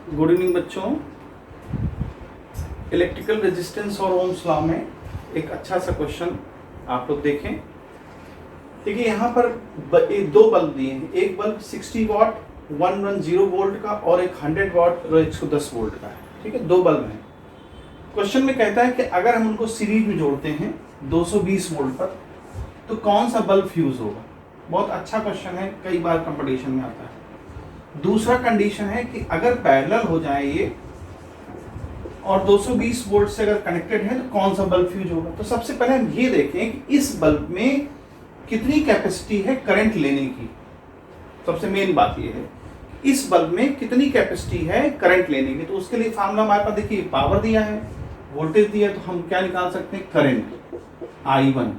Good evening बच्चों। Electrical resistance और Ohm's law में एक अच्छा सा क्वेश्चन आप लोग देखें। देखिए यहाँ पर दो बल्ब दिए हैं, एक बल्ब 60 वॉट 110 वोल्ट का और एक 100 वॉट 110 वोल्ट का है। ठीक है, दो बल्ब हैं। क्वेश्चन में कहता है कि अगर हम उनको सीरीज में जोड़ते हैं 220 वोल्ट पर तो कौन सा बल्ब फ्यूज होगा। बहुत अच्छा क्वेश्चन है, कई बार कंपटीशन में आता है। दूसरा कंडीशन है कि अगर पैरेलल हो जाए ये और 220 वोल्ट से अगर कनेक्टेड है तो कौन सा बल्ब फ्यूज होगा। तो सबसे पहले हम ये देखें कि इस बल्ब में कितनी कैपेसिटी है करंट लेने की। सबसे मेन बात ये है इस बल्ब में कितनी कैपेसिटी है करंट लेने की। तो उसके लिए फार्मूला हमारे पास देखिए, पावर दिया है, वोल्टेज दिया है, तो हम क्या निकाल सकते हैं, करंट I1।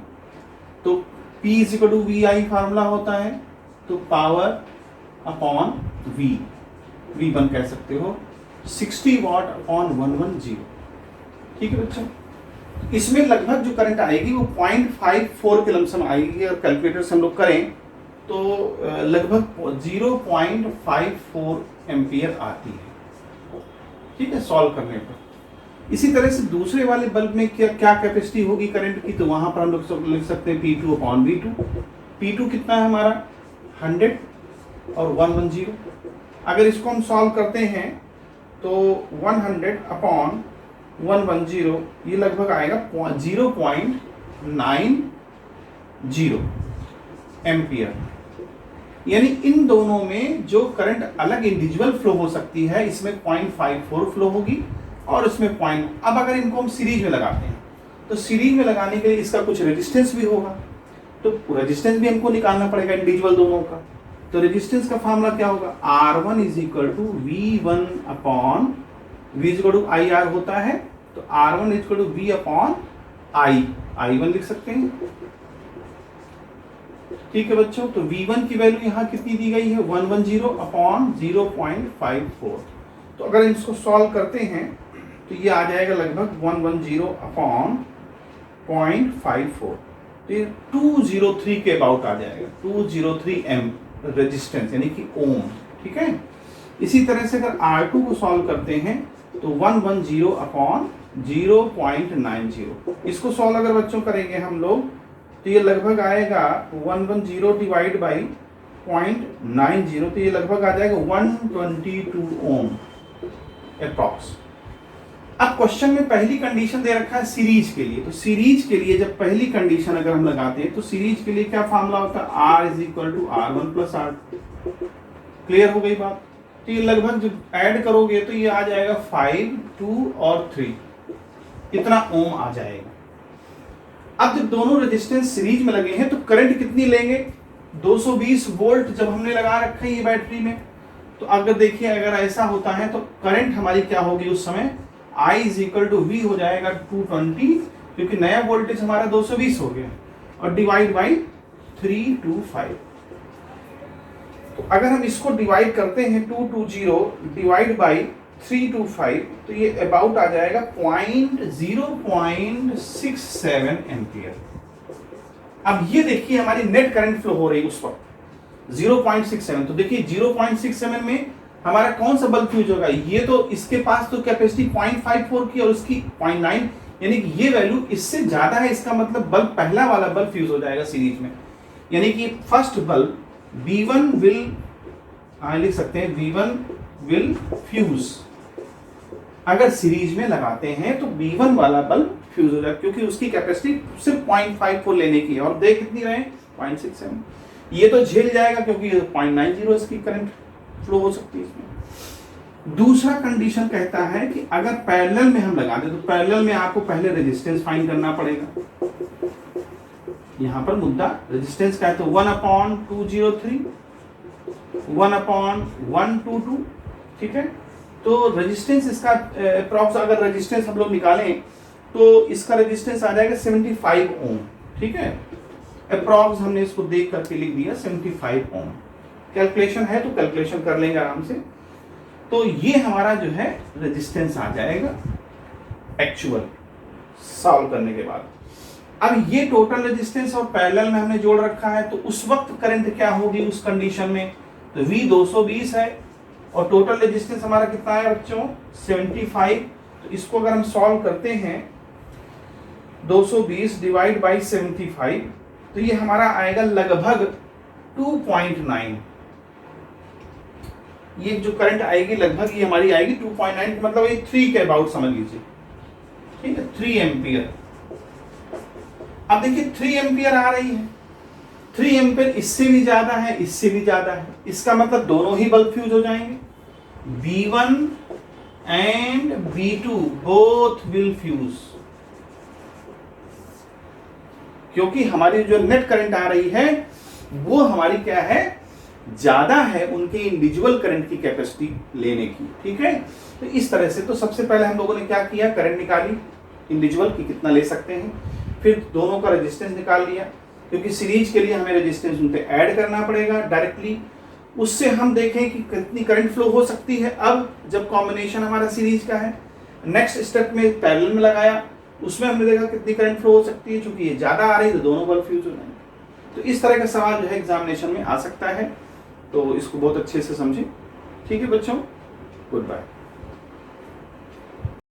तो P = VI फार्मूला होता है, तो पावर अपॉन V1 कह सकते हो, 60 वॉट अपॉन 110। ठीक है बच्चों, इसमें लगभग जो करंट आएगी वो 0.54 के लमसम आएगी। और कैलकुलेटर से हम लोग करें तो लगभग 0.54 एम्पियर आती है। ठीक है, सॉल्व करने पर। इसी तरह से दूसरे वाले बल्ब में क्या कैपेसिटी होगी करंट की, तो वहां पर हम लोग लिख सकते हैं P2 अपॉन V2। P2 कितना है हमारा 100 और 110। अगर इसको हम सॉल्व करते हैं तो 100 अपॉन 110 ये लगभग आएगा 0.90 एम्पियर। यानी इन दोनों में जो करंट अलग इंडिविजुअल फ्लो हो सकती है, इसमें 0.54 फ्लो होगी और इसमें पॉइंट। अब अगर इनको हम सीरीज में लगाते हैं तो सीरीज में लगाने के लिए इसका कुछ रेजिस्टेंस भी होगा, तो रेजिस्टेंस भी हमको निकालना पड़ेगा इंडिविजुअल दोनों का। तो रेजिस्टेंस का फार्मूला क्या होगा, R1 = V1 upon V = IR होता है, तो R1 = V अपॉन I1 लिख सकते हैं। ठीक है बच्चों, तो V1 की वैल्यू यहाँ कितनी दी गई है, 110 अपॉन 0.54। तो अगर इसको सॉल्व करते हैं तो ये आ जाएगा लगभग 110 अपॉन 0.54, तो ये 203 के अबाउट आ जाएगा, 203 एम रेजिस्टेंस यानी कि ओम। ठीक है, इसी तरह से अगर R2 को सॉल्व करते हैं तो 110 अपॉन 0.90। इसको सॉल्व अगर बच्चों करेंगे हम लोग तो ये लगभग आएगा 110 डिवाइड बाई 0.90, तो ये लगभग आ जाएगा 122 ओम अप्रॉक्स। अब क्वेश्चन में पहली कंडीशन दे रखा है सीरीज के लिए, तो सीरीज के लिए जब पहली कंडीशन अगर हम लगाते हैं तो सीरीज के लिए क्या फार्मूला होता है, R = R1 + R2। क्लियर हो गई बात। तो ये लगभग जब ऐड करोगे तो ये आ जाएगा 5, 2 और 3, इतना ओम आ जाएगा। अब जब दोनों रेजिस्टेंस सीरीज में लगे हैं तो करंट कितनी लेंगे, 220 वोल्ट जब हमने लगा रखा है ये बैटरी में। तो अगर देखिए अगर ऐसा होता है तो करंट हमारी क्या होगी उस समय, I = V हो जाएगा 220, क्योंकि नया वोल्टेज हमारा 220 हो गया, और डिवाइड बाई 325। तो अगर हम इसको डिवाइड करते हैं 220 डिवाइड बाई 325 तो ये अबाउट आ जाएगा 0.67 एम्पियर। अब ये देखिए हमारी नेट करंट फ्लो हो रही है उस वक्त 0.67। तो देखिए 0.67 में हमारा कौन सा बल्ब फ्यूज होगा, ये तो इसके पास तो कैपेसिटी 0.54 की और उसकी 0.9, यानी कि ये वैल्यू इससे ज्यादा है। इसका मतलब बल्ब पहला वाला बल्ब फ्यूज हो जाएगा सीरीज में, यानी कि फर्स्ट बल्ब V1 विल लिख सकते हैं, V1 विल फ्यूज। अगर सीरीज में लगाते हैं तो V1 वाला बल्ब फ्यूज हो जाएगा, क्योंकि उसकी कैपेसिटी सिर्फ 0.54 लेने की है और दे कितनी रहे 0.67। ये तो झेल जाएगा क्योंकि 0.90 इसकी करंट फ्लो हो सकती है इसमें। दूसरा कंडीशन कहता है कि अगर पैरेलल में हम लगा दें, तो पैरेलल में आपको पहले रेजिस्टेंस फाइंड करना पड़ेगा। यहां पर मुद्दा रेजिस्टेंस का है, तो 1/203 1/122। ठीक है, तो रेजिस्टेंस इसका अप्रॉक्स अगर रेजिस्टेंस हम लोग निकालें तो इसका रेजिस्टेंस आ जाएगा 75 ओम। ठीक है, अप्रॉक्स हमने इसको देख करके लिख दिया 75 ओम। कैलकुलेशन है तो कैलकुलेशन कर लेंगे आराम से। तो ये हमारा जो है रेजिस्टेंस आ जाएगा एक्चुअल सॉल्व करने के बाद। अब ये टोटल रेजिस्टेंस और पैरेलल में हमने जोड़ रखा है, तो उस वक्त करंट क्या होगी उस कंडीशन में, तो V 220 है और टोटल रेजिस्टेंस हमारा कितना है बच्चों 75। तो इसको अगर हम सॉल्व करते हैं 220 डिवाइड बाई 75, तो ये हमारा आएगा लगभग 2.9। ये जो करंट आएगी लगभग ये हमारी आएगी 2.9, मतलब ये 3 के अबाउट समझ लीजिए, ठीक है, 3 एम्पियर। अब देखिए 3 एम्पियर आ रही है, 3 एम्पियर इससे भी ज्यादा है, इससे भी ज्यादा है, इसका मतलब दोनों ही बल्ब फ्यूज हो जाएंगे। B1 and B2 both will fuse, क्योंकि हमारी जो नेट करंट आ रही है वो हमारी क्या है, ज्यादा है उनके इंडिविजुअल करंट की कैपेसिटी लेने की, ठीक है। तो इस तरह से तो सबसे पहले हम लोगों ने क्या किया, करंट निकाली इंडिविजुअल की कितना ले सकते हैं, फिर दोनों का रेजिस्टेंस निकाल लिया, क्योंकि सीरीज के लिए हमें रेजिस्टेंस उन पे ऐड करना पड़ेगा डायरेक्टली, उससे हम देखें कि कितनी करंट फ्लो हो सकती है। अब जब कॉम्बिनेशन हमारा सीरीज का है, नेक्स्ट स्टेप में पैरेलल में लगाया, उसमें हमने देखा कितनी करंट फ्लो हो सकती है, चूंकि ये ज्यादा आ रही है तो दोनों बल्ब फ्यूज हो जाएंगे। तो इस तरह का सवाल जो है एग्जामिनेशन में आ सकता है, तो इसको बहुत अच्छे से समझें, ठीक है बच्चों, गुड बाय।